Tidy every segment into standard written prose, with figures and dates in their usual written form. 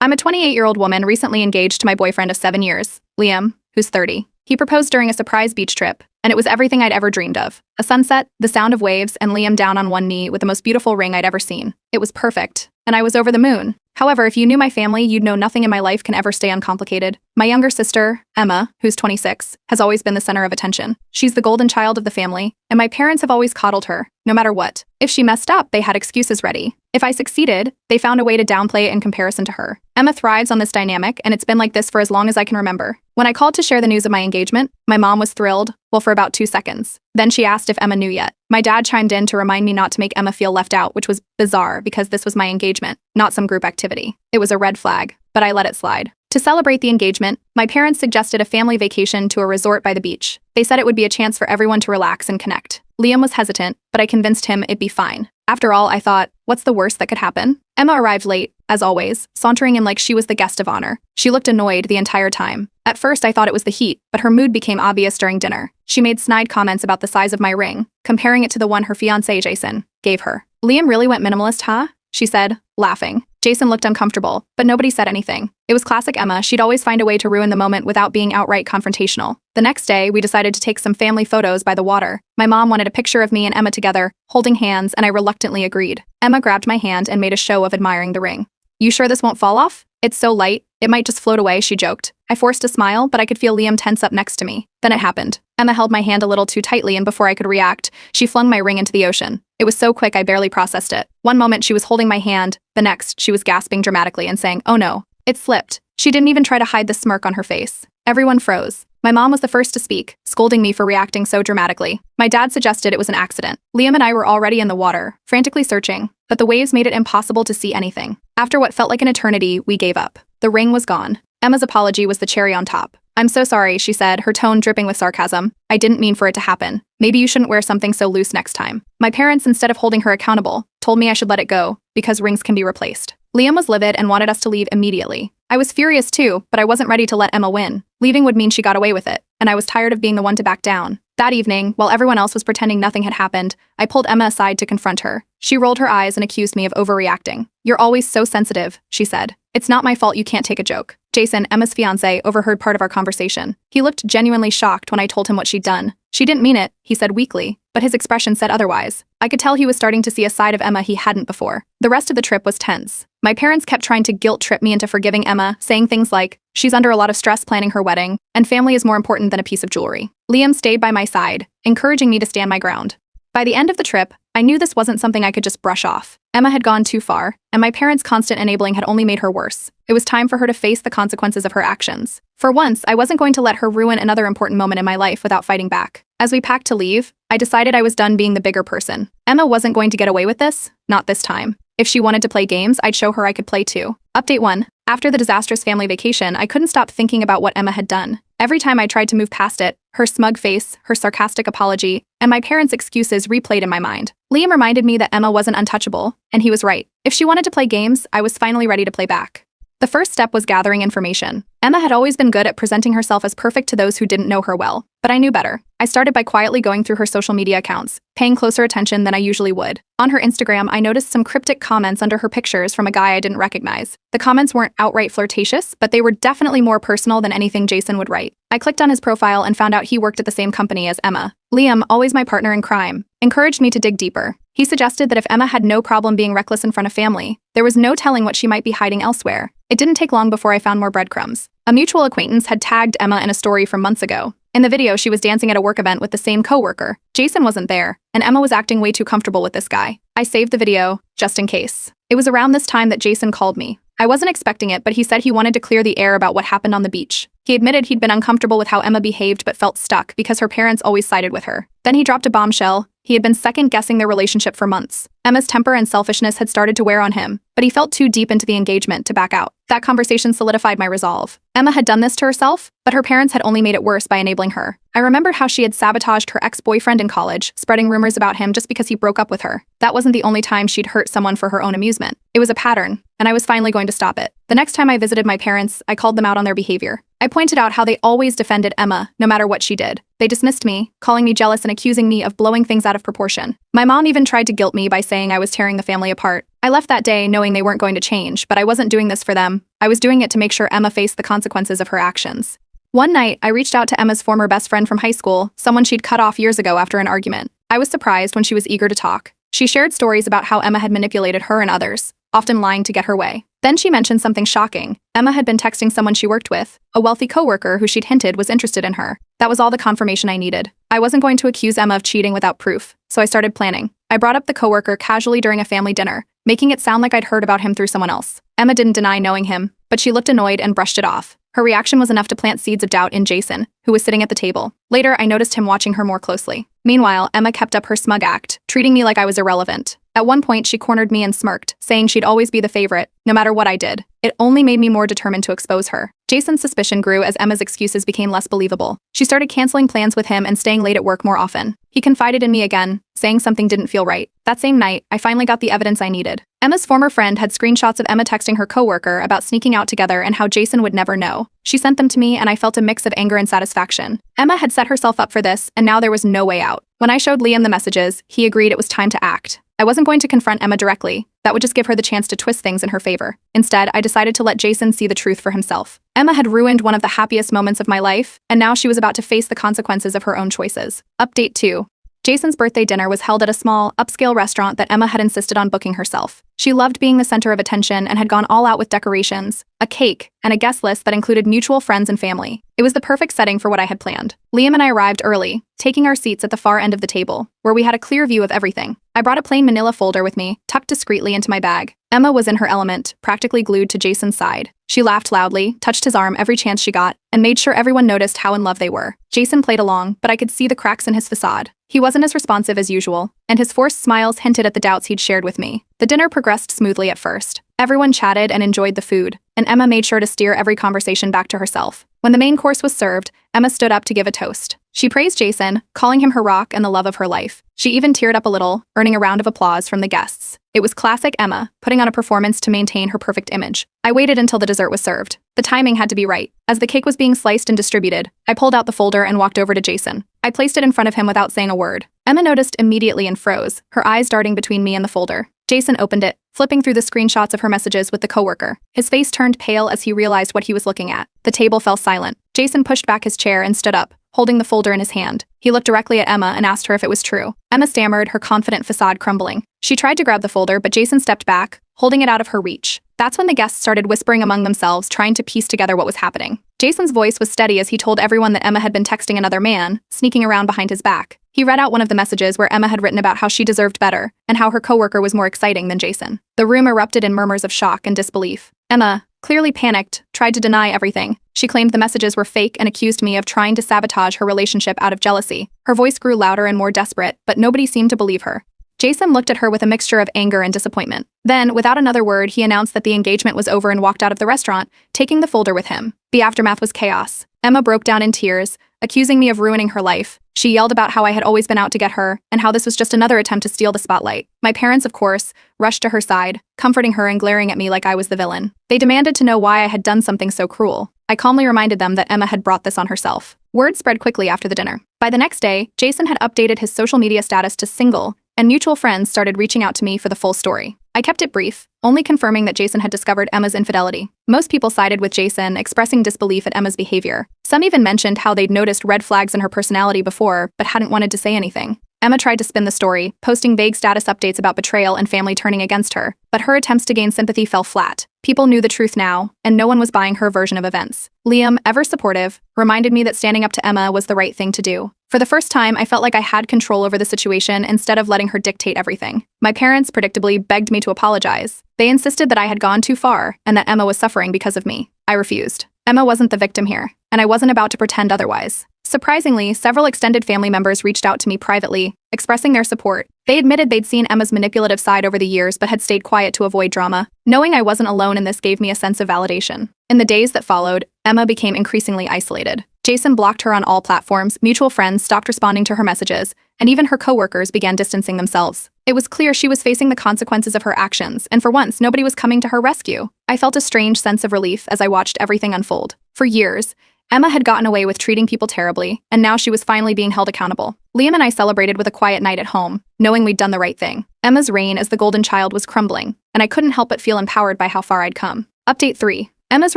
I'm a 28-year-old woman recently engaged to my boyfriend of 7 years, Liam, who's 30. He proposed during a surprise beach trip, and it was everything I'd ever dreamed of. A sunset, the sound of waves, and Liam down on one knee with the most beautiful ring I'd ever seen. It was perfect, and I was over the moon. However, if you knew my family, you'd know nothing in my life can ever stay uncomplicated. My younger sister, Emma, who's 26, has always been the center of attention. She's the golden child of the family, and my parents have always coddled her, no matter what. If she messed up, they had excuses ready. If I succeeded, they found a way to downplay it in comparison to her. Emma thrives on this dynamic, and it's been like this for as long as I can remember. When I called to share the news of my engagement, my mom was thrilled, well, for about 2 seconds. Then she asked if Emma knew yet. My dad chimed in to remind me not to make Emma feel left out, which was bizarre because this was my engagement, not some group activity. It was a red flag, but I let it slide. To celebrate the engagement, my parents suggested a family vacation to a resort by the beach. They said it would be a chance for everyone to relax and connect. Liam was hesitant, but I convinced him it'd be fine. After all, I thought, what's the worst that could happen? Emma arrived late, as always, sauntering in like she was the guest of honor. She looked annoyed the entire time. At first, I thought it was the heat, but her mood became obvious during dinner. She made snide comments about the size of my ring, comparing it to the one her fiancé, Jason, gave her. Liam really went minimalist, huh? She said, laughing. Jason looked uncomfortable, but nobody said anything. It was classic Emma. She'd always find a way to ruin the moment without being outright confrontational. The next day, we decided to take some family photos by the water. My mom wanted a picture of me and Emma together, holding hands, and I reluctantly agreed. Emma grabbed my hand and made a show of admiring the ring. You sure this won't fall off? It's so light, it might just float away, she joked. I forced a smile, but I could feel Liam tense up next to me. Then it happened. Emma held my hand a little too tightly, and before I could react, she flung my ring into the ocean. It was so quick I barely processed it. One moment she was holding my hand, the next she was gasping dramatically and saying, "Oh no." It slipped. She didn't even try to hide the smirk on her face. Everyone froze. My mom was the first to speak, scolding me for reacting so dramatically. My dad suggested it was an accident. Liam and I were already in the water, frantically searching, but the waves made it impossible to see anything. After what felt like an eternity, we gave up. The ring was gone. Emma's apology was the cherry on top. "I'm so sorry," she said, her tone dripping with sarcasm. "I didn't mean for it to happen. Maybe you shouldn't wear something so loose next time." My parents, instead of holding her accountable, told me I should let it go, because rings can be replaced. Liam was livid and wanted us to leave immediately. I was furious too, but I wasn't ready to let Emma win. Leaving would mean she got away with it, and I was tired of being the one to back down. That evening, while everyone else was pretending nothing had happened, I pulled Emma aside to confront her. She rolled her eyes and accused me of overreacting. "You're always so sensitive," she said. "It's not my fault you can't take a joke." Jason, Emma's fiancé, overheard part of our conversation. He looked genuinely shocked when I told him what she'd done. "She didn't mean it," he said weakly, but his expression said otherwise. I could tell he was starting to see a side of Emma he hadn't before. The rest of the trip was tense. My parents kept trying to guilt-trip me into forgiving Emma, saying things like, "She's under a lot of stress planning her wedding, and family is more important than a piece of jewelry." Liam stayed by my side, encouraging me to stand my ground. By the end of the trip, I knew this wasn't something I could just brush off. Emma had gone too far, and my parents' constant enabling had only made her worse. It was time for her to face the consequences of her actions. For once, I wasn't going to let her ruin another important moment in my life without fighting back. As we packed to leave, I decided I was done being the bigger person. Emma wasn't going to get away with this, not this time. If she wanted to play games, I'd show her I could play too. Update 1. After the disastrous family vacation, I couldn't stop thinking about what Emma had done. Every time I tried to move past it, her smug face, her sarcastic apology, and my parents' excuses replayed in my mind. Liam reminded me that Emma wasn't untouchable, and he was right. If she wanted to play games, I was finally ready to play back. The first step was gathering information. Emma had always been good at presenting herself as perfect to those who didn't know her well, but I knew better. I started by quietly going through her social media accounts, paying closer attention than I usually would. On her Instagram, I noticed some cryptic comments under her pictures from a guy I didn't recognize. The comments weren't outright flirtatious, but they were definitely more personal than anything Jason would write. I clicked on his profile and found out he worked at the same company as Emma. Liam, always my partner in crime, encouraged me to dig deeper. He suggested that if Emma had no problem being reckless in front of family, there was no telling what she might be hiding elsewhere. It didn't take long before I found more breadcrumbs. A mutual acquaintance had tagged Emma in a story from months ago. In the video, she was dancing at a work event with the same coworker. Jason wasn't there, and Emma was acting way too comfortable with this guy. I saved the video, just in case. It was around this time that Jason called me. I wasn't expecting it, but he said he wanted to clear the air about what happened on the beach. He admitted he'd been uncomfortable with how Emma behaved but felt stuck because her parents always sided with her. Then he dropped a bombshell. He had been second-guessing their relationship for months. Emma's temper and selfishness had started to wear on him, but he felt too deep into the engagement to back out. That conversation solidified my resolve. Emma had done this to herself, but her parents had only made it worse by enabling her. I remembered how she had sabotaged her ex-boyfriend in college, spreading rumors about him just because he broke up with her. That wasn't the only time she'd hurt someone for her own amusement. It was a pattern, and I was finally going to stop it. The next time I visited my parents, I called them out on their behavior. I pointed out how they always defended Emma, no matter what she did. They dismissed me, calling me jealous and accusing me of blowing things out of proportion. My mom even tried to guilt me by saying I was tearing the family apart. I left that day knowing they weren't going to change, but I wasn't doing this for them. I was doing it to make sure Emma faced the consequences of her actions. One night, I reached out to Emma's former best friend from high school, someone she'd cut off years ago after an argument. I was surprised when she was eager to talk. She shared stories about how Emma had manipulated her and others, often lying to get her way. Then she mentioned something shocking. Emma had been texting someone she worked with, a wealthy coworker who she'd hinted was interested in her. That was all the confirmation I needed. I wasn't going to accuse Emma of cheating without proof, so I started planning. I brought up the coworker casually during a family dinner, making it sound like I'd heard about him through someone else. Emma didn't deny knowing him, but she looked annoyed and brushed it off. Her reaction was enough to plant seeds of doubt in Jason, who was sitting at the table. Later, I noticed him watching her more closely. Meanwhile, Emma kept up her smug act, treating me like I was irrelevant. At one point, she cornered me and smirked, saying she'd always be the favorite, no matter what I did. It only made me more determined to expose her. Jason's suspicion grew as Emma's excuses became less believable. She started canceling plans with him and staying late at work more often. He confided in me again, saying something didn't feel right. That same night, I finally got the evidence I needed. Emma's former friend had screenshots of Emma texting her coworker about sneaking out together and how Jason would never know. She sent them to me and I felt a mix of anger and satisfaction. Emma had set herself up for this, and now there was no way out. When I showed Liam the messages, he agreed it was time to act. I wasn't going to confront Emma directly. That would just give her the chance to twist things in her favor. Instead, I decided to let Jason see the truth for himself. Emma had ruined one of the happiest moments of my life, and now she was about to face the consequences of her own choices. Update 2. Jason's birthday dinner was held at a small, upscale restaurant that Emma had insisted on booking herself. She loved being the center of attention and had gone all out with decorations, a cake, and a guest list that included mutual friends and family. It was the perfect setting for what I had planned. Liam and I arrived early, taking our seats at the far end of the table, where we had a clear view of everything. I brought a plain manila folder with me, tucked discreetly into my bag. Emma was in her element, practically glued to Jason's side. She laughed loudly, touched his arm every chance she got, and made sure everyone noticed how in love they were. Jason played along, but I could see the cracks in his facade. He wasn't as responsive as usual, and his forced smiles hinted at the doubts he'd shared with me. The dinner progressed smoothly at first. Everyone chatted and enjoyed the food, and Emma made sure to steer every conversation back to herself. When the main course was served, Emma stood up to give a toast. She praised Jason, calling him her rock and the love of her life. She even teared up a little, earning a round of applause from the guests. It was classic Emma, putting on a performance to maintain her perfect image. I waited until the dessert was served. The timing had to be right. As the cake was being sliced and distributed, I pulled out the folder and walked over to Jason. I placed it in front of him without saying a word. Emma noticed immediately and froze, her eyes darting between me and the folder. Jason opened it, flipping through the screenshots of her messages with the coworker. His face turned pale as he realized what he was looking at. The table fell silent. Jason pushed back his chair and stood up, holding the folder in his hand. He looked directly at Emma and asked her if it was true. Emma stammered, her confident facade crumbling. She tried to grab the folder, but Jason stepped back, holding it out of her reach. That's when the guests started whispering among themselves, trying to piece together what was happening. Jason's voice was steady as he told everyone that Emma had been texting another man, sneaking around behind his back. He read out one of the messages where Emma had written about how she deserved better, and how her coworker was more exciting than Jason. The room erupted in murmurs of shock and disbelief. Emma, clearly panicked, tried to deny everything. She claimed the messages were fake and accused me of trying to sabotage her relationship out of jealousy. Her voice grew louder and more desperate, but nobody seemed to believe her. Jason looked at her with a mixture of anger and disappointment. Then, without another word, he announced that the engagement was over and walked out of the restaurant, taking the folder with him. The aftermath was chaos. Emma broke down in tears, accusing me of ruining her life. She yelled about how I had always been out to get her, and how this was just another attempt to steal the spotlight. My parents, of course, rushed to her side, comforting her and glaring at me like I was the villain. They demanded to know why I had done something so cruel. I calmly reminded them that Emma had brought this on herself. Word spread quickly after the dinner. By the next day, Jason had updated his social media status to single, and mutual friends started reaching out to me for the full story. I kept it brief, only confirming that Jason had discovered Emma's infidelity. Most people sided with Jason, expressing disbelief at Emma's behavior. Some even mentioned how they'd noticed red flags in her personality before, but hadn't wanted to say anything. Emma tried to spin the story, posting vague status updates about betrayal and family turning against her, but her attempts to gain sympathy fell flat. People knew the truth now, and no one was buying her version of events. Liam, ever supportive, reminded me that standing up to Emma was the right thing to do. For the first time, I felt like I had control over the situation instead of letting her dictate everything. My parents, predictably, begged me to apologize. They insisted that I had gone too far, and that Emma was suffering because of me. I refused. Emma wasn't the victim here, and I wasn't about to pretend otherwise. Surprisingly, several extended family members reached out to me privately, expressing their support. They admitted they'd seen Emma's manipulative side over the years but had stayed quiet to avoid drama. Knowing I wasn't alone in this gave me a sense of validation. In the days that followed, Emma became increasingly isolated. Jason blocked her on all platforms, mutual friends stopped responding to her messages, and even her coworkers began distancing themselves. It was clear she was facing the consequences of her actions, and for once, nobody was coming to her rescue. I felt a strange sense of relief as I watched everything unfold. For years, Emma had gotten away with treating people terribly, and now she was finally being held accountable. Liam and I celebrated with a quiet night at home, knowing we'd done the right thing. Emma's reign as the golden child was crumbling, and I couldn't help but feel empowered by how far I'd come. Update 3. Emma's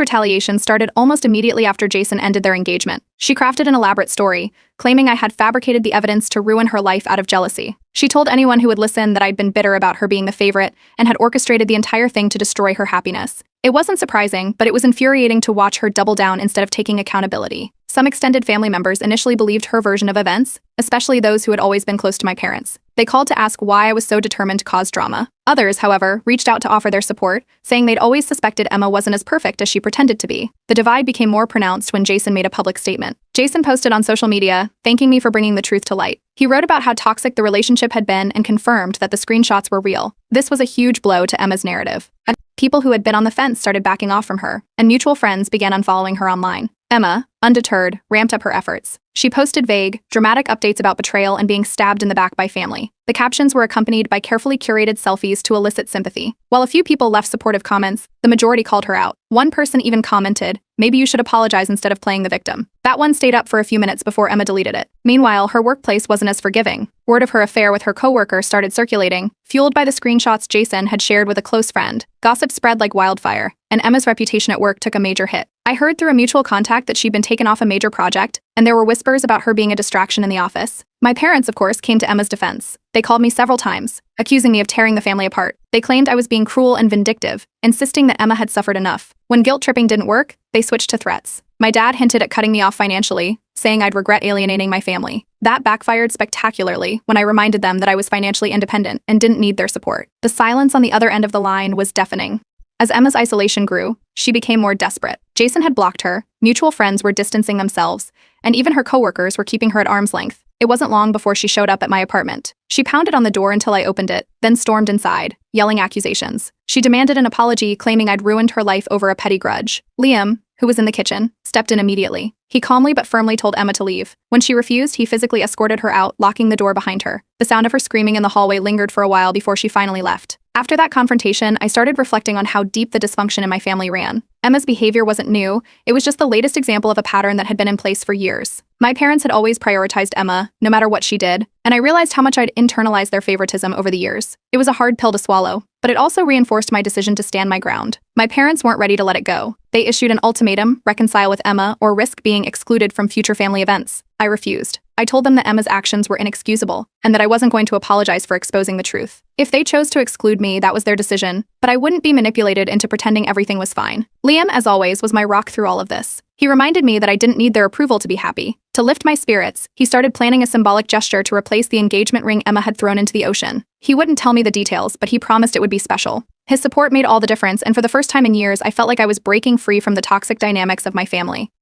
retaliation started almost immediately after Jason ended their engagement. She crafted an elaborate story, claiming I had fabricated the evidence to ruin her life out of jealousy. She told anyone who would listen that I'd been bitter about her being the favorite and had orchestrated the entire thing to destroy her happiness. It wasn't surprising, but it was infuriating to watch her double down instead of taking accountability. Some extended family members initially believed her version of events, especially those who had always been close to my parents. They called to ask why I was so determined to cause drama. Others, however, reached out to offer their support, saying they'd always suspected Emma wasn't as perfect as she pretended to be. The divide became more pronounced when Jason made a public statement. Jason posted on social media, thanking me for bringing the truth to light. He wrote about how toxic the relationship had been and confirmed that the screenshots were real. This was a huge blow to Emma's narrative. People who had been on the fence started backing off from her, and mutual friends began unfollowing her online. Emma, undeterred, ramped up her efforts. She posted vague, dramatic updates about betrayal and being stabbed in the back by family. The captions were accompanied by carefully curated selfies to elicit sympathy. While a few people left supportive comments, the majority called her out. One person even commented, "Maybe you should apologize instead of playing the victim." That one stayed up for a few minutes before Emma deleted it. Meanwhile, her workplace wasn't as forgiving. Word of her affair with her coworker started circulating, fueled by the screenshots Jason had shared with a close friend. Gossip spread like wildfire, and Emma's reputation at work took a major hit. I heard through a mutual contact that she'd been taken off a major project, and there were whispers about her being a distraction in the office. My parents, of course, came to Emma's defense. They called me several times, accusing me of tearing the family apart. They claimed I was being cruel and vindictive, insisting that Emma had suffered enough. When guilt-tripping didn't work, they switched to threats. My dad hinted at cutting me off financially, saying I'd regret alienating my family. That backfired spectacularly when I reminded them that I was financially independent and didn't need their support. The silence on the other end of the line was deafening. As Emma's isolation grew, she became more desperate. Jason had blocked her, mutual friends were distancing themselves, and even her coworkers were keeping her at arm's length. It wasn't long before she showed up at my apartment. She pounded on the door until I opened it, then stormed inside, yelling accusations. She demanded an apology, claiming I'd ruined her life over a petty grudge. Liam, who was in the kitchen, stepped in immediately. He calmly but firmly told Emma to leave. When she refused, he physically escorted her out, locking the door behind her. The sound of her screaming in the hallway lingered for a while before she finally left. After that confrontation, I started reflecting on how deep the dysfunction in my family ran. Emma's behavior wasn't new, it was just the latest example of a pattern that had been in place for years. My parents had always prioritized Emma, no matter what she did, and I realized how much I'd internalized their favoritism over the years. It was a hard pill to swallow, but it also reinforced my decision to stand my ground. My parents weren't ready to let it go. They issued an ultimatum: reconcile with Emma or risk being excluded from future family events. I refused. I told them that Emma's actions were inexcusable, and that I wasn't going to apologize for exposing the truth. If they chose to exclude me, that was their decision, but I wouldn't be manipulated into pretending everything was fine. Liam, as always, was my rock through all of this. He reminded me that I didn't need their approval to be happy. To lift my spirits, he started planning a symbolic gesture to replace the engagement ring Emma had thrown into the ocean. He wouldn't tell me the details, but he promised it would be special. His support made all the difference, and for the first time in years, I felt like I was breaking free from the toxic dynamics of my family.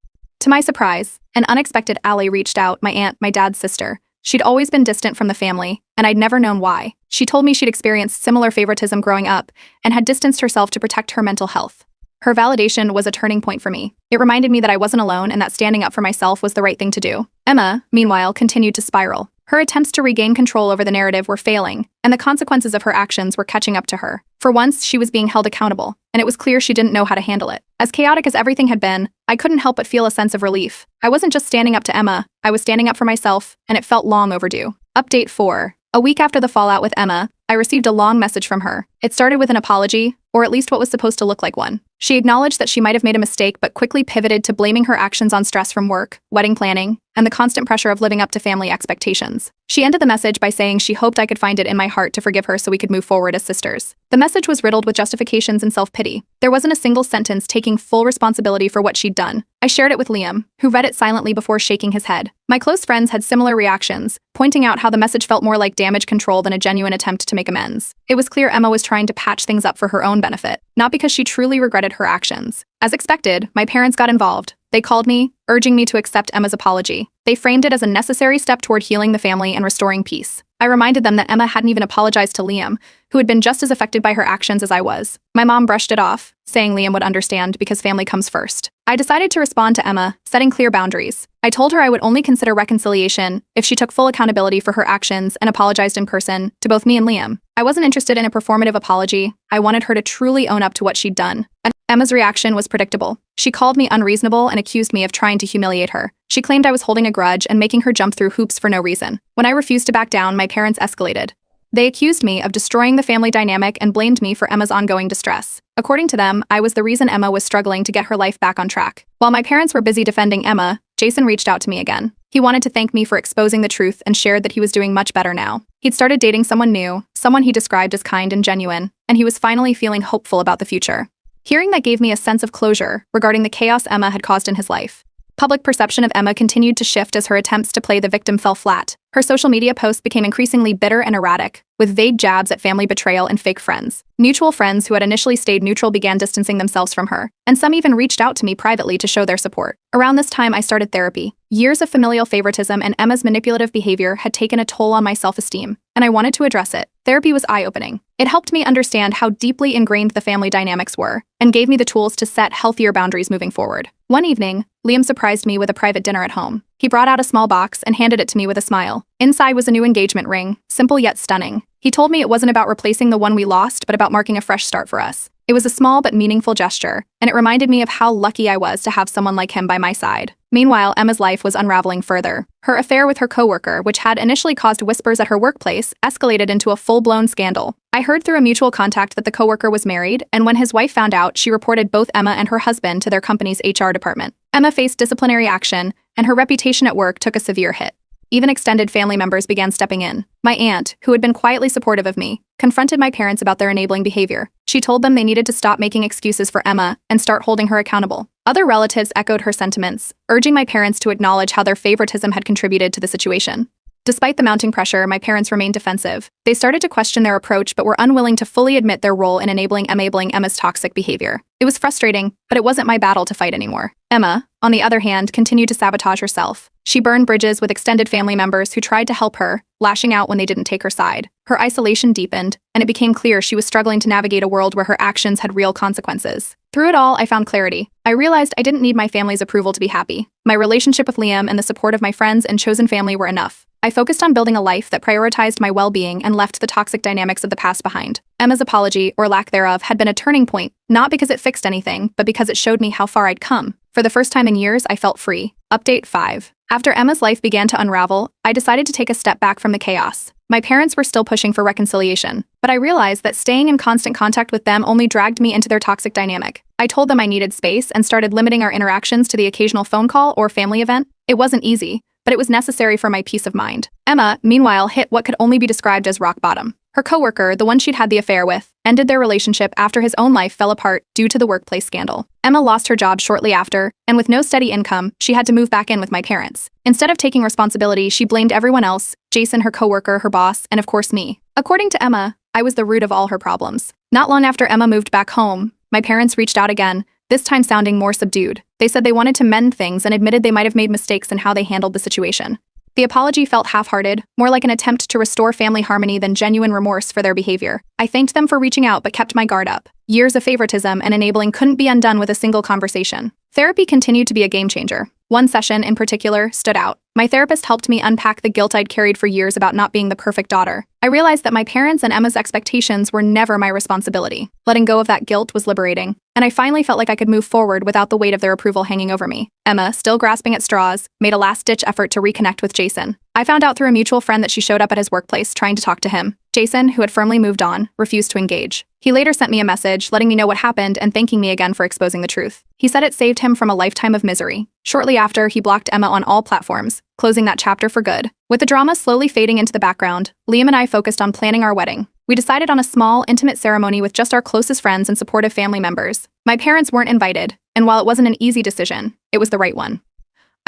To my surprise, an unexpected ally reached out, my aunt, my dad's sister. She'd always been distant from the family, and I'd never known why. She told me she'd experienced similar favoritism growing up and had distanced herself to protect her mental health. Her validation was a turning point for me. It reminded me that I wasn't alone and that standing up for myself was the right thing to do. Emma, meanwhile, continued to spiral. Her attempts to regain control over the narrative were failing, and the consequences of her actions were catching up to her. For once, she was being held accountable, and it was clear she didn't know how to handle it. As chaotic as everything had been, I couldn't help but feel a sense of relief. I wasn't just standing up to Emma, I was standing up for myself, and it felt long overdue. Update 4. A week after the fallout with Emma, I received a long message from her. It started with an apology, or at least what was supposed to look like one. She acknowledged that she might have made a mistake but quickly pivoted to blaming her actions on stress from work, wedding planning, and the constant pressure of living up to family expectations. She ended the message by saying she hoped I could find it in my heart to forgive her so we could move forward as sisters. The message was riddled with justifications and self-pity. There wasn't a single sentence taking full responsibility for what she'd done. I shared it with Liam, who read it silently before shaking his head. My close friends had similar reactions, pointing out how the message felt more like damage control than a genuine attempt to make amends. It was clear Emma was trying to patch things up for her own benefit, not because she truly regretted her actions. As expected, my parents got involved. They called me, urging me to accept Emma's apology. They framed it as a necessary step toward healing the family and restoring peace. I reminded them that Emma hadn't even apologized to Liam, who had been just as affected by her actions as I was. My mom brushed it off, saying Liam would understand because family comes first. I decided to respond to Emma, setting clear boundaries. I told her I would only consider reconciliation if she took full accountability for her actions and apologized in person to both me and Liam. I wasn't interested in a performative apology. I wanted her to truly own up to what she'd done. Emma's reaction was predictable. She called me unreasonable and accused me of trying to humiliate her. She claimed I was holding a grudge and making her jump through hoops for no reason. When I refused to back down, my parents escalated. They accused me of destroying the family dynamic and blamed me for Emma's ongoing distress. According to them, I was the reason Emma was struggling to get her life back on track. While my parents were busy defending Emma, Jason reached out to me again. He wanted to thank me for exposing the truth and shared that he was doing much better now. He'd started dating someone new, someone he described as kind and genuine, and he was finally feeling hopeful about the future. Hearing that gave me a sense of closure regarding the chaos Emma had caused in his life. Public perception of Emma continued to shift as her attempts to play the victim fell flat. Her social media posts became increasingly bitter and erratic, with vague jabs at family betrayal and fake friends. Mutual friends who had initially stayed neutral began distancing themselves from her, and some even reached out to me privately to show their support. Around this time, I started therapy. Years of familial favoritism and Emma's manipulative behavior had taken a toll on my self-esteem, and I wanted to address it. Therapy was eye-opening. It helped me understand how deeply ingrained the family dynamics were, and gave me the tools to set healthier boundaries moving forward. One evening, Liam surprised me with a private dinner at home. He brought out a small box and handed it to me with a smile. Inside was a new engagement ring, simple yet stunning. He told me it wasn't about replacing the one we lost, but about marking a fresh start for us. It was a small but meaningful gesture, and it reminded me of how lucky I was to have someone like him by my side. Meanwhile, Emma's life was unraveling further. Her affair with her coworker, which had initially caused whispers at her workplace, escalated into a full-blown scandal. I heard through a mutual contact that the coworker was married, and when his wife found out, she reported both Emma and her husband to their company's HR department. Emma faced disciplinary action, and her reputation at work took a severe hit. Even extended family members began stepping in. My aunt, who had been quietly supportive of me, confronted my parents about their enabling behavior. She told them they needed to stop making excuses for Emma and start holding her accountable. Other relatives echoed her sentiments, urging my parents to acknowledge how their favoritism had contributed to the situation. Despite the mounting pressure, my parents remained defensive. They started to question their approach but were unwilling to fully admit their role in enabling Emma's toxic behavior. It was frustrating, but it wasn't my battle to fight anymore. Emma, on the other hand, continued to sabotage herself. She burned bridges with extended family members who tried to help her, lashing out when they didn't take her side. Her isolation deepened, and it became clear she was struggling to navigate a world where her actions had real consequences. Through it all, I found clarity. I realized I didn't need my family's approval to be happy. My relationship with Liam and the support of my friends and chosen family were enough. I focused on building a life that prioritized my well-being and left the toxic dynamics of the past behind. Emma's apology, or lack thereof, had been a turning point, not because it fixed anything, but because it showed me how far I'd come. For the first time in years, I felt free. Update 5. After Emma's life began to unravel, I decided to take a step back from the chaos. My parents were still pushing for reconciliation, but I realized that staying in constant contact with them only dragged me into their toxic dynamic. I told them I needed space and started limiting our interactions to the occasional phone call or family event. It wasn't easy, but it was necessary for my peace of mind. Emma, meanwhile, hit what could only be described as rock bottom. Her coworker, the one she'd had the affair with, ended their relationship after his own life fell apart due to the workplace scandal. Emma lost her job shortly after, and with no steady income, she had to move back in with my parents. Instead of taking responsibility, she blamed everyone else: Jason, her coworker, her boss, and of course me. According to Emma, I was the root of all her problems. Not long after Emma moved back home, my parents reached out again, this time sounding more subdued. They said they wanted to mend things and admitted they might have made mistakes in how they handled the situation. The apology felt half-hearted, more like an attempt to restore family harmony than genuine remorse for their behavior. I thanked them for reaching out but kept my guard up. Years of favoritism and enabling couldn't be undone with a single conversation. Therapy continued to be a game-changer. One session, in particular, stood out. My therapist helped me unpack the guilt I'd carried for years about not being the perfect daughter. I realized that my parents' and Emma's expectations were never my responsibility. Letting go of that guilt was liberating, and I finally felt like I could move forward without the weight of their approval hanging over me. Emma, still grasping at straws, made a last-ditch effort to reconnect with Jason. I found out through a mutual friend that she showed up at his workplace trying to talk to him. Jason, who had firmly moved on, refused to engage. He later sent me a message letting me know what happened and thanking me again for exposing the truth. He said it saved him from a lifetime of misery. Shortly after, he blocked Emma on all platforms, closing that chapter for good. With the drama slowly fading into the background, Liam and I focused on planning our wedding. We decided on a small, intimate ceremony with just our closest friends and supportive family members. My parents weren't invited, and while it wasn't an easy decision, it was the right one.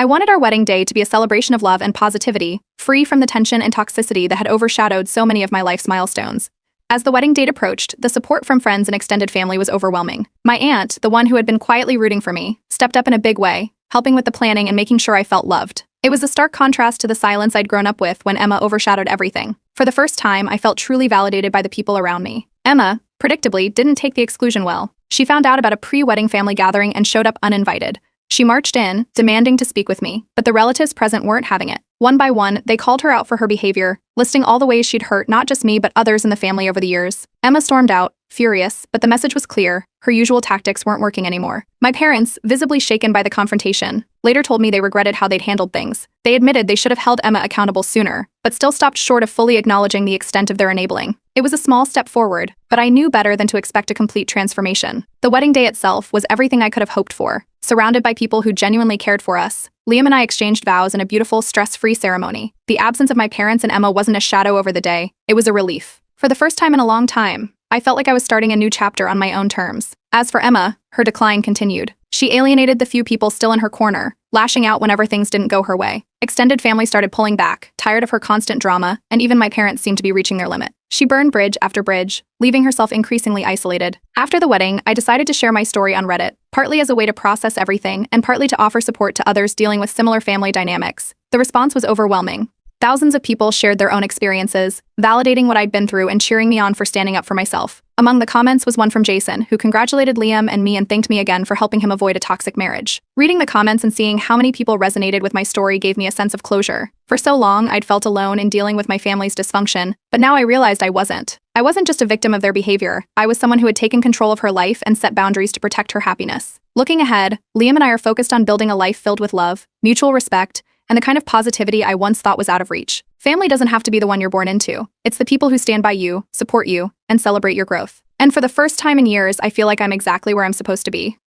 I wanted our wedding day to be a celebration of love and positivity, free from the tension and toxicity that had overshadowed so many of my life's milestones. As the wedding date approached, the support from friends and extended family was overwhelming. My aunt, the one who had been quietly rooting for me, stepped up in a big way, helping with the planning and making sure I felt loved. It was a stark contrast to the silence I'd grown up with when Emma overshadowed everything. For the first time, I felt truly validated by the people around me. Emma, predictably, didn't take the exclusion well. She found out about a pre-wedding family gathering and showed up uninvited. She marched in, demanding to speak with me, but the relatives present weren't having it. One by one, they called her out for her behavior, listing all the ways she'd hurt not just me but others in the family over the years. Emma stormed out, furious, but the message was clear. Her usual tactics weren't working anymore. My parents, visibly shaken by the confrontation, later told me they regretted how they'd handled things. They admitted they should have held Emma accountable sooner, but still stopped short of fully acknowledging the extent of their enabling. It was a small step forward, but I knew better than to expect a complete transformation. The wedding day itself was everything I could have hoped for. Surrounded by people who genuinely cared for us, Liam and I exchanged vows in a beautiful, stress-free ceremony. The absence of my parents and Emma wasn't a shadow over the day, it was a relief. For the first time in a long time, I felt like I was starting a new chapter on my own terms. As for Emma, her decline continued. She alienated the few people still in her corner, lashing out whenever things didn't go her way. Extended family started pulling back, tired of her constant drama, and even my parents seemed to be reaching their limit. She burned bridge after bridge, leaving herself increasingly isolated. After the wedding, I decided to share my story on Reddit, partly as a way to process everything and partly to offer support to others dealing with similar family dynamics. The response was overwhelming. Thousands of people shared their own experiences, validating what I'd been through and cheering me on for standing up for myself. Among the comments was one from Jason, who congratulated Liam and me and thanked me again for helping him avoid a toxic marriage. Reading the comments and seeing how many people resonated with my story gave me a sense of closure. For so long, I'd felt alone in dealing with my family's dysfunction, but now I realized I wasn't. I wasn't just a victim of their behavior, I was someone who had taken control of her life and set boundaries to protect her happiness. Looking ahead, Liam and I are focused on building a life filled with love, mutual respect, and the kind of positivity I once thought was out of reach. Family doesn't have to be the one you're born into. It's the people who stand by you, support you, and celebrate your growth. And for the first time in years, I feel like I'm exactly where I'm supposed to be.